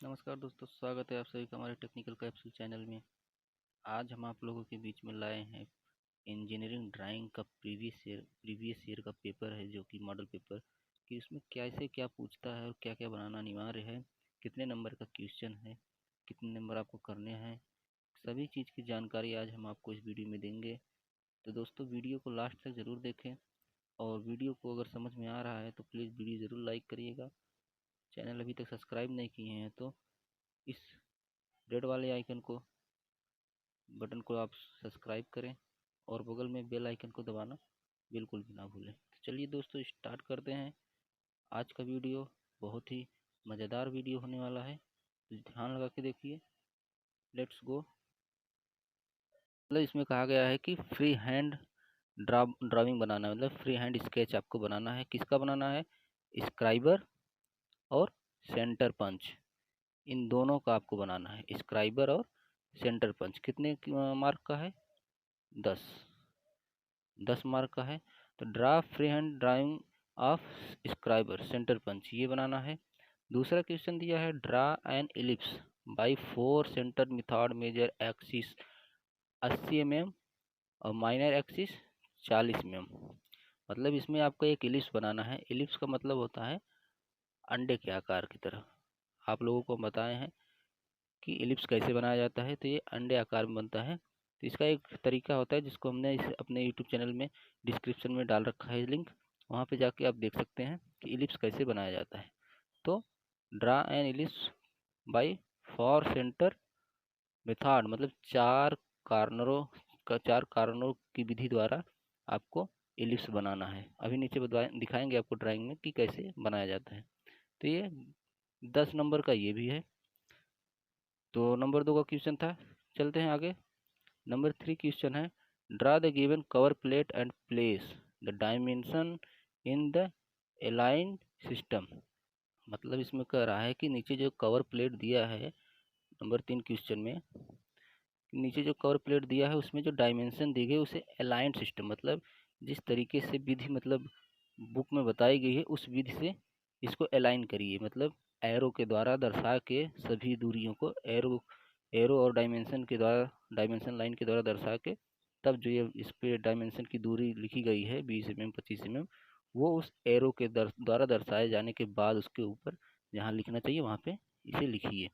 नमस्कार दोस्तों, स्वागत है आप सभी का हमारे टेक्निकल कैप्सूल चैनल में। आज हम आप लोगों के बीच में लाए हैं इंजीनियरिंग ड्राइंग का प्रीवियस ईयर का पेपर है, जो कि मॉडल पेपर कि उसमें कैसे क्या पूछता है और क्या क्या बनाना अनिवार्य है, कितने नंबर का क्वेश्चन है, कितने नंबर आपको करने हैं, सभी चीज़ की जानकारी आज हम आपको इस वीडियो में देंगे। तो दोस्तों, वीडियो को लास्ट तक ज़रूर देखें और वीडियो को अगर समझ में आ रहा है तो प्लीज़ वीडियो ज़रूर लाइक करिएगा। चैनल अभी तक सब्सक्राइब नहीं किए हैं तो इस रेड वाले आइकन को बटन को आप सब्सक्राइब करें और बगल में बेल आइकन को दबाना बिल्कुल भी ना भूलें। तो चलिए दोस्तों, स्टार्ट करते हैं। आज का वीडियो बहुत ही मज़ेदार वीडियो होने वाला है, तो ध्यान लगा के देखिए। Let's go. मतलब इसमें कहा गया है कि फ्री हैंड ड्राइंग बनाना है, मतलब फ्री हैंड स्केच आपको बनाना है। किसका बनाना है? स्क्राइबर और सेंटर पंच, इन दोनों का आपको बनाना है। स्क्राइबर और सेंटर पंच कितने मार्क का है? 10 मार्क का है। तो draw free hand drawing of scriber centre punch, ये बनाना है। दूसरा क्वेश्चन दिया है, draw an ellipse by 4 centre method major axis 80 mm और माइनर एक्सिस 40 mm। मतलब इसमें आपको एक इलिप्स बनाना है। इलिप्स का मतलब होता है अंडे के आकार की तरह। आप लोगों को बताए हैं कि इलिप्स कैसे बनाया जाता है, तो ये अंडे आकार में बनता है। तो इसका एक तरीका होता है जिसको हमने इस अपने यूट्यूब चैनल में डिस्क्रिप्शन में डाल रखा है लिंक, वहाँ पे जाके आप देख सकते हैं कि इलिप्स कैसे बनाया जाता है। तो draw an ellipse by 4 centre method, मतलब चार कार्नरों की विधि द्वारा आपको इलिप्स बनाना है। अभी नीचे दिखाएंगे आपको ड्राइंग में कि कैसे बनाया जाता है। तो ये 10 नंबर का ये भी है। तो नंबर 2 का क्वेश्चन था। चलते हैं आगे। नंबर 3 क्वेश्चन है, draw the given cover plate and place the dimension in the aligned system. मतलब इसमें कह रहा है कि नीचे जो कवर प्लेट दिया है नंबर 3 क्वेश्चन में, नीचे जो कवर प्लेट दिया है उसमें जो डायमेंशन दी गई उसे अलाइंड सिस्टम, मतलब जिस तरीके से विधि मतलब बुक में बताई गई है उस विधि से इसको अलाइन करिए। मतलब एरो के द्वारा दर्शा के सभी दूरियों को एरो एरो और डायमेंशन के द्वारा, डायमेंशन लाइन के द्वारा दर्शा के, तब जो ये इस पे डायमेंशन की दूरी लिखी गई है 20 mm 25 mm, वो उस एरो के द्वारा दर्शाए जाने के बाद उसके ऊपर जहाँ लिखना चाहिए वहाँ पे इसे लिखिए।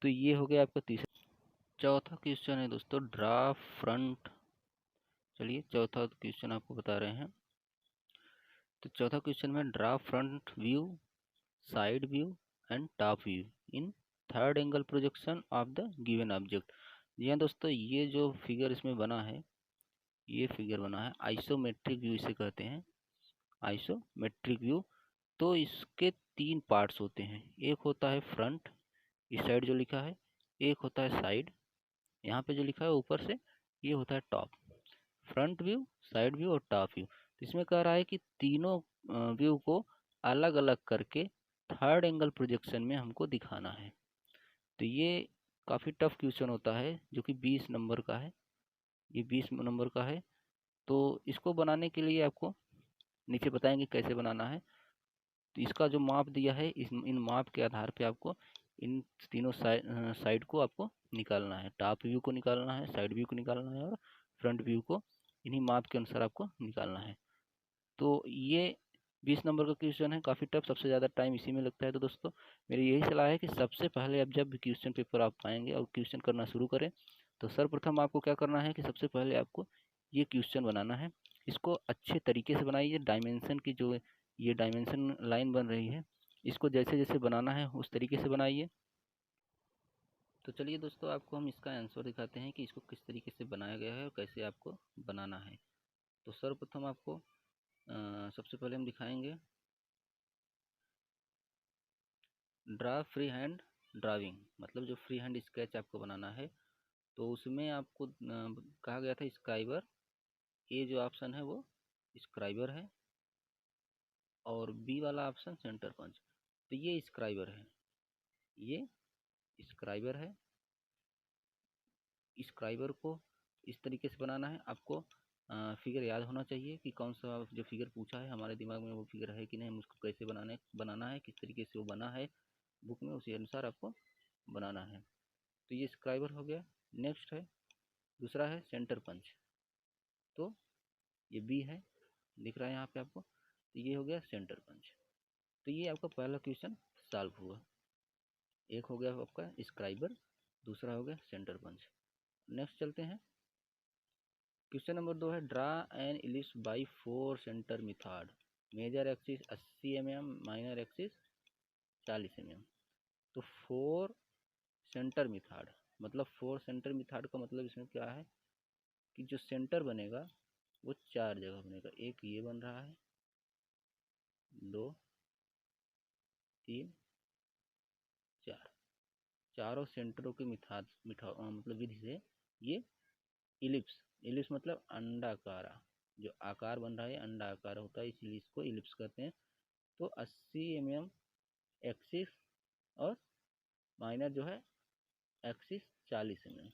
तो ये हो गया आपका तीसरा। चौथा क्वेश्चन है दोस्तों, ड्रा फ्रंट। चलिए चौथा क्वेश्चन आपको बता रहे हैं। तो चौथा क्वेश्चन में, draw front view, side view and top view in third angle projection of the given object. जी हाँ दोस्तों, ये जो फिगर इसमें बना है, ये फिगर बना है आइसोमेट्रिक व्यू इसे कहते हैं, आइसोमेट्रिक व्यू। तो इसके 3 पार्ट्स होते हैं। एक होता है फ्रंट, इस साइड जो लिखा है। एक होता है साइड, यहाँ पे जो लिखा है ऊपर से, ये होता है top. Front view, side view और टॉप व्यू। तो इसमें कह रहा है कि तीनों व्यू को अलग अलग करके थर्ड एंगल प्रोजेक्शन में हमको दिखाना है। तो ये काफ़ी टफ क्वेश्चन होता है जो कि 20 नंबर का है। ये 20 नंबर का है। तो इसको बनाने के लिए आपको नीचे बताएंगे कैसे बनाना है। तो इसका जो माप दिया है, इन माप के आधार पे आपको इन तीनों साइड को आपको निकालना है। टॉप व्यू को निकालना है, साइड व्यू को निकालना है और फ्रंट व्यू को इन्हीं माप के अनुसार आपको निकालना है। तो ये 20 नंबर का क्वेश्चन है, काफ़ी टफ, सबसे ज़्यादा टाइम इसी में लगता है। तो दोस्तों, मेरी यही सलाह है कि सबसे पहले आप जब भी क्वेश्चन पेपर आप पाएंगे और क्वेश्चन करना शुरू करें, तो सर्वप्रथम आपको क्या करना है कि सबसे पहले आपको ये क्वेश्चन बनाना है। इसको अच्छे तरीके से बनाइए। डायमेंशन की जो ये डायमेंशन लाइन बन रही है, इसको जैसे जैसे बनाना है उस तरीके से बनाइए। तो चलिए दोस्तों, आपको हम इसका आंसर दिखाते हैं कि इसको किस तरीके से बनाया गया है और कैसे आपको बनाना है। तो सर्वप्रथम आपको सबसे पहले हम दिखाएंगे ड्रा फ्री हैंड ड्राइंग, मतलब जो फ्री हैंड स्केच आपको बनाना है। तो उसमें आपको कहा गया था स्क्राइबर, ए जो ऑप्शन है वो स्क्राइबर है और बी वाला ऑप्शन सेंटर पंच। तो ये स्क्राइबर है, ये स्क्राइबर है। स्क्राइबर को इस तरीके से बनाना है आपको। फिगर याद होना चाहिए कि कौन सा जो फिगर पूछा है, हमारे दिमाग में वो फिगर है कि नहीं, हम उसको कैसे बनाना है, किस तरीके से वो बना है। बुक में उसी अनुसार आपको बनाना है। तो ये स्क्राइबर हो गया। नेक्स्ट है, दूसरा है सेंटर पंच। तो ये बी है, दिख रहा है यहाँ पे आपको। तो ये हो गया सेंटर पंच। तो ये आपका पहला क्वेश्चन सॉल्व हुआ। एक हो गया आपका स्क्राइबर, दूसरा हो गया सेंटर पंच। नेक्स्ट चलते हैं। क्वेश्चन नंबर 2 है, draw an ellipse by 4 centre method, major axis 80 mm, minor axis 40 mm। तो 4 सेंटर मेथड मतलब 4 सेंटर मेथड का मतलब इसमें क्या है कि जो सेंटर बनेगा वो 4 जगह बनेगा। एक ये बन रहा है, 2, 3, 4। चारों सेंटरों के मतलब विधि से ये इलिप्स, इलिप्स मतलब अंडाकार, जो आकार बन रहा है अंडाकार होता है, इसलिए इसको इलिप्स कहते हैं। तो 80 mm एक्सिस और माइनर जो है एक्सिस 40 mm,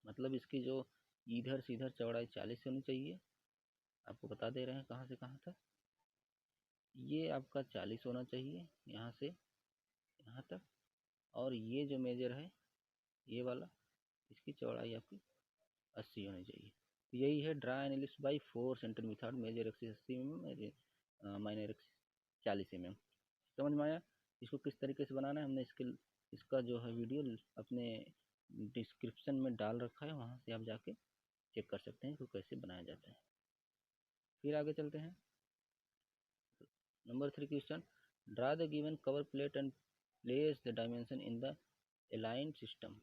मतलब इसकी जो इधर से इधर चौड़ाई 40 होनी चाहिए। आपको बता दे रहे हैं कहाँ से कहाँ तक। ये आपका 40 होना चाहिए यहाँ से यहाँ तक। और ये जो मेजर है ये वाला, इसकी चौड़ाई आपकी 80 होनी चाहिए। तो यही है draw an ellipse by 4 centre method, major axis 80 mm, minor axis 40 mm। समझ में आया? इसको किस तरीके से बनाना है, हमने इसका जो है वीडियो अपने डिस्क्रिप्शन में डाल रखा है, वहाँ से आप जाके चेक कर सकते हैं इसको कैसे बनाया जाता है। फिर आगे चलते हैं। Number 3 question, draw the given cover plate and place the dimension in the align system.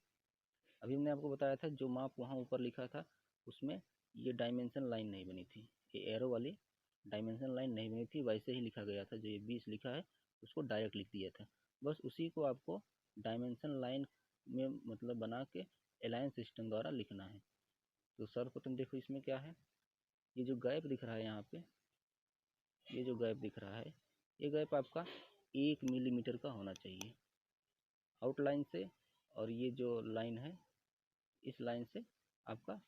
अभी हमने आपको बताया था जो माप वहाँ ऊपर लिखा था उसमें ये डायमेंशन लाइन नहीं बनी थी, ये एरो वाली डायमेंशन लाइन नहीं बनी थी, वैसे ही लिखा गया था। जो ये 20 लिखा है उसको डायरेक्ट लिख दिया था। बस उसी को आपको डायमेंशन लाइन में मतलब बना के अलाइन सिस्टम द्वारा लिखना है। तो सर्वप्रथम देखो इसमें क्या है, ये जो गैप दिख रहा है यहाँ पे, ये जो गैप दिख रहा है ये गैप आपका 1 मिलीमीटर का होना चाहिए आउटलाइन से। और ये जो लाइन है इस लाइन से आपका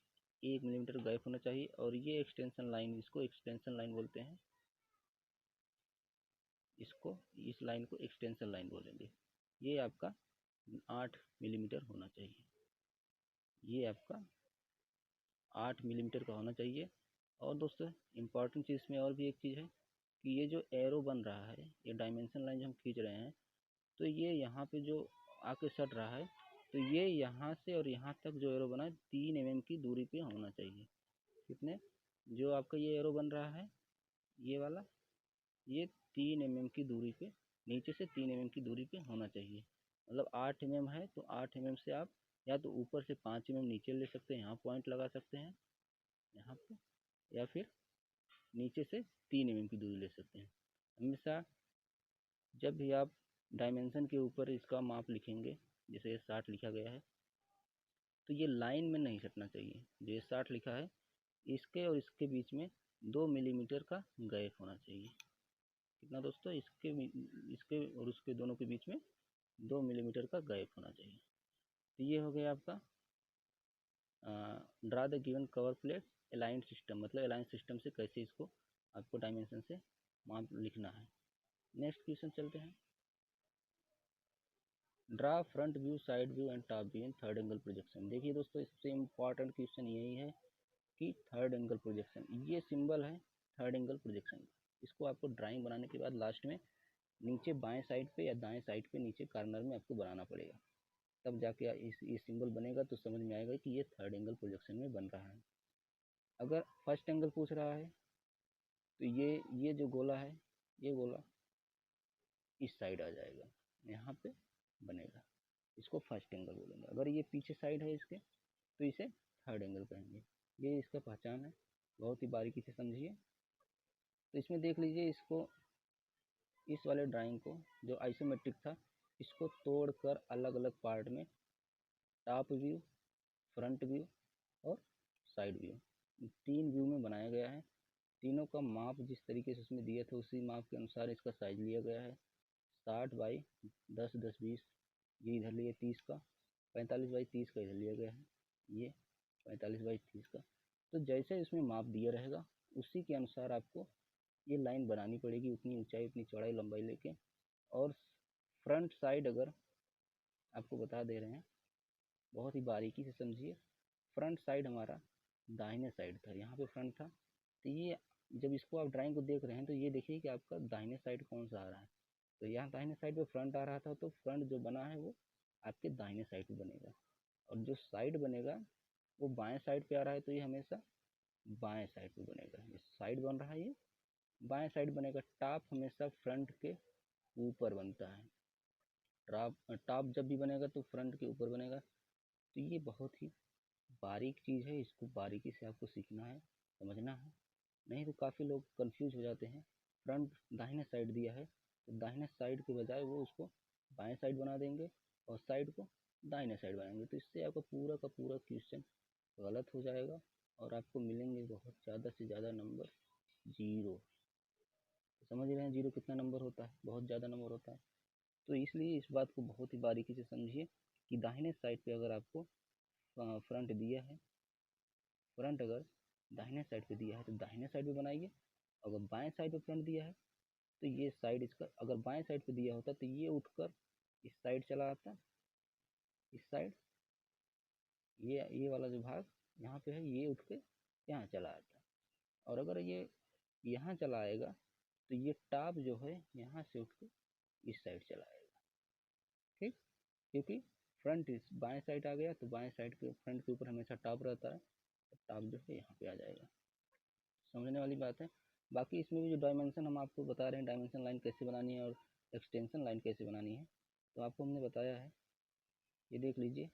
1 मिलीमीटर गैप होना चाहिए। और ये एक्सटेंशन लाइन, इसको एक्सटेंशन लाइन बोलते हैं, इसको इस लाइन को एक्सटेंशन लाइन बोलेंगे। ये आपका 8 मिलीमीटर होना चाहिए, ये आपका 8 मिलीमीटर का होना चाहिए। और दोस्तों इम्पॉर्टेंट चीज़ में और भी एक चीज़ है कि ये जो एरो बन रहा है, ये डायमेंशन लाइन जो हम खींच रहे हैं, तो ये यहाँ पे जो आके सट रहा है, तो ये यहाँ से और यहाँ तक जो एरो बना है 3 mm की दूरी पे होना चाहिए। कितने, जो आपका ये एरो बन रहा है ये वाला, ये 3 mm की दूरी पे, नीचे से 3 mm की दूरी पे होना चाहिए। मतलब 8 mm है तो 8 mm से आप या तो ऊपर से 5 mm नीचे ले सकते हैं, यहाँ पॉइंट लगा सकते हैं यहाँ पे, या फिर नीचे से 3 mm की दूरी ले सकते हैं। हमेशा जब भी आप डायमेंशन के ऊपर इसका माप लिखेंगे, जैसे 60 लिखा गया है, तो ये लाइन में नहीं सटना चाहिए। जो 60 लिखा है इसके और इसके बीच में 2 मिलीमीटर का गैप होना चाहिए। कितना दोस्तों, इसके और उसके दोनों के बीच में 2 मिलीमीटर का गैप होना चाहिए। तो ये हो गया आपका draw the given cover plate align system, मतलब अलाइन सिस्टम से कैसे इसको आपको डायमेंशन से माप लिखना है। नेक्स्ट क्वेश्चन चलते हैं। Draw front view, side view and top view in third angle projection. देखिए दोस्तों सबसे इम्पॉर्टेंट क्वेश्चन यही है कि थर्ड एंगल प्रोजेक्शन, ये सिंबल है थर्ड एंगल प्रोजेक्शन। इसको आपको ड्राइंग बनाने के बाद लास्ट में नीचे बाएं साइड पे या दाएं साइड पे नीचे कॉर्नर में आपको बनाना पड़ेगा, तब जाके ये सिंबल बनेगा तो समझ में आएगा कि ये थर्ड एंगल प्रोजेक्शन में बन रहा है। अगर फर्स्ट एंगल पूछ रहा है तो ये जो गोला है, ये गोला इस साइड आ जाएगा, यहाँ पे बनेगा, इसको फर्स्ट एंगल बोलेंगे। अगर ये पीछे साइड है इसके तो इसे थर्ड एंगल कहेंगे। ये इसका पहचान है, बहुत ही बारीकी से समझिए। तो इसमें देख लीजिए, इसको इस वाले ड्राइंग को जो आइसोमेट्रिक था इसको तोड़कर अलग अलग पार्ट में टॉप व्यू, फ्रंट व्यू और साइड व्यू, 3 व्यू में बनाया गया है। तीनों का माप जिस तरीके से उसमें दिया था उसी माप के अनुसार इसका साइज लिया गया है। 60 बाई 10 10 20, ये इधर लिए 30 का, 45 बाई 30 का इधर लिया गया है, ये 45 बाई 30 का। तो जैसे इसमें माप दिया रहेगा उसी के अनुसार आपको ये लाइन बनानी पड़ेगी, उतनी ऊंचाई उतनी चौड़ाई लंबाई लेके। और फ्रंट साइड अगर आपको बता दे रहे हैं, बहुत ही बारीकी से समझिए। फ्रंट साइड हमारा दाहिने साइड था, यहाँ पे फ्रंट था, तो ये जब इसको आप ड्राइंग को देख रहे हैं तो ये देखिए कि आपका दाहिने साइड कौन सा आ रहा है। तो यहाँ दाहिने साइड पे फ्रंट आ रहा था, तो फ्रंट जो बना है वो आपके दाहिने साइड पे बनेगा, और जो साइड बनेगा वो बाएं साइड पे आ रहा है, तो ये हमेशा बाएं साइड पे बनेगा। ये साइड बन रहा है, ये बाएं साइड बनेगा। टॉप हमेशा फ्रंट के ऊपर बनता है। टॉप जब भी बनेगा तो फ्रंट के ऊपर बनेगा। तो ये बहुत ही बारीक चीज़ है, इसको बारीकी से आपको सीखना है, समझना है, नहीं तो काफ़ी लोग कंफ्यूज हो जाते हैं। फ्रंट दाहिने साइड दिया है, तो दाहिने साइड के बजाय वो उसको बाएं साइड बना देंगे और साइड को दाहिने साइड बनाएंगे, तो इससे आपका पूरा का पूरा क्वेश्चन गलत हो जाएगा और आपको मिलेंगे बहुत ज़्यादा से ज़्यादा नंबर, 0। तो समझ रहे हैं 0 कितना नंबर होता है, बहुत ज़्यादा नंबर होता है। तो इसलिए इस बात को बहुत ही बारीकी से समझिए कि दाहिने साइड पे अगर आपको फ्रंट दिया है, फ्रंट अगर दाहिने साइड पे दिया है तो दाहिने साइड पे बनाइए। अगर बाएं साइड पे फ्रंट दिया है तो ये साइड इसका, अगर बाएं साइड पे दिया होता तो ये उठकर इस साइड चला आता, इस साइड, ये वाला जो भाग यहाँ पे है ये उठ के यहाँ चला आता। और अगर ये यहाँ चला आएगा तो ये टॉप जो है यहाँ से उठ के इस साइड चला आएगा, ठीक। क्योंकि फ्रंट इस बाएं साइड आ गया, तो बाएं साइड के फ्रंट के ऊपर हमेशा टॉप रहता है, तो टॉप जो है यहाँ पे आ जाएगा। समझने वाली बात है। बाकी इसमें भी जो डायमेंशन हम आपको बता रहे हैं, डायमेंशन लाइन कैसे बनानी है और एक्सटेंशन लाइन कैसे बनानी है, तो आपको हमने बताया है। ये देख लीजिए,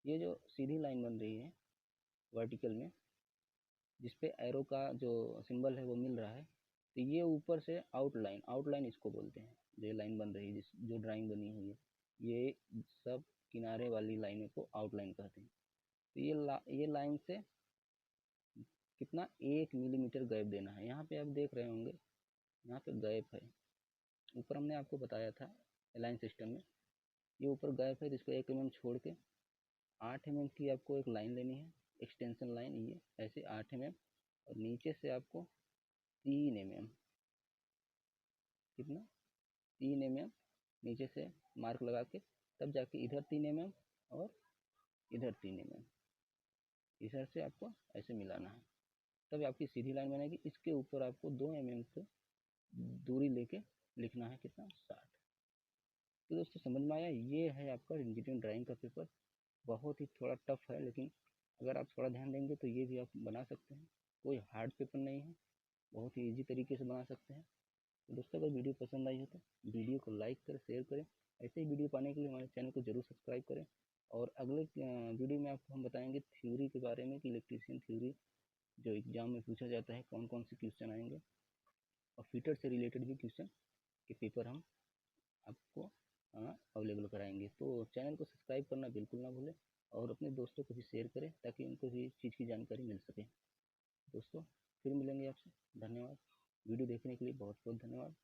ये जो सीधी लाइन बन रही है वर्टिकल में, जिसपे एरो का जो सिंबल है वो मिल रहा है, तो ये ऊपर से आउटलाइन, आउटलाइन इसको बोलते हैं। जो लाइन बन रही है, जिस जो ड्राइंग बनी हुई है, ये सब किनारे वाली लाइनों को आउटलाइन कहते हैं। तो ये लाइन से कितना 1 मिलीमीटर गैप देना है। यहाँ पे आप देख रहे होंगे, यहाँ पे गैप है, ऊपर हमने आपको बताया था अलाइन सिस्टम में, ये ऊपर गैप है, तो इसको 1 mm छोड़ के 8 mm की आपको एक लाइन लेनी है, एक्सटेंशन लाइन, ये ऐसे 8 mm, और नीचे से आपको 3 mm, कितना 3 mm नीचे से मार्क लगा के, तब जाके इधर 3 mm और इधर 3 mm, इधर से आपको ऐसे मिलाना है, तब आपकी सीधी लाइन बनेगी। इसके ऊपर आपको 2 mm की दूरी लेके लिखना है, कितना 60। तो दोस्तों समझ में आया, ये है आपका इंजीनियरिंग ड्राइंग का पेपर। बहुत ही थोड़ा टफ है, लेकिन अगर आप थोड़ा ध्यान देंगे तो ये भी आप बना सकते हैं। कोई हार्ड पेपर नहीं है, बहुत ही ईजी तरीके से बना सकते हैं। तो दोस्तों अगर वीडियो पसंद आई हो तो वीडियो को लाइक करें, शेयर करें। ऐसे ही वीडियो पाने के लिए हमारे चैनल को जरूर सब्सक्राइब करें। और अगले वीडियो में आपको हम बताएंगे थ्योरी के बारे में, कि इलेक्ट्रीशियन थ्योरी जो एग्जाम में पूछा जाता है, कौन कौन से क्वेश्चन आएंगे, और फीटर से रिलेटेड भी क्वेश्चन के पेपर हम आपको अवेलेबल कराएंगे। तो चैनल को सब्सक्राइब करना बिल्कुल ना भूलें, और अपने दोस्तों को भी शेयर करें ताकि उनको भी इस चीज़ की जानकारी मिल सके। दोस्तों फिर मिलेंगे आपसे, धन्यवाद। वीडियो देखने के लिए बहुत बहुत धन्यवाद।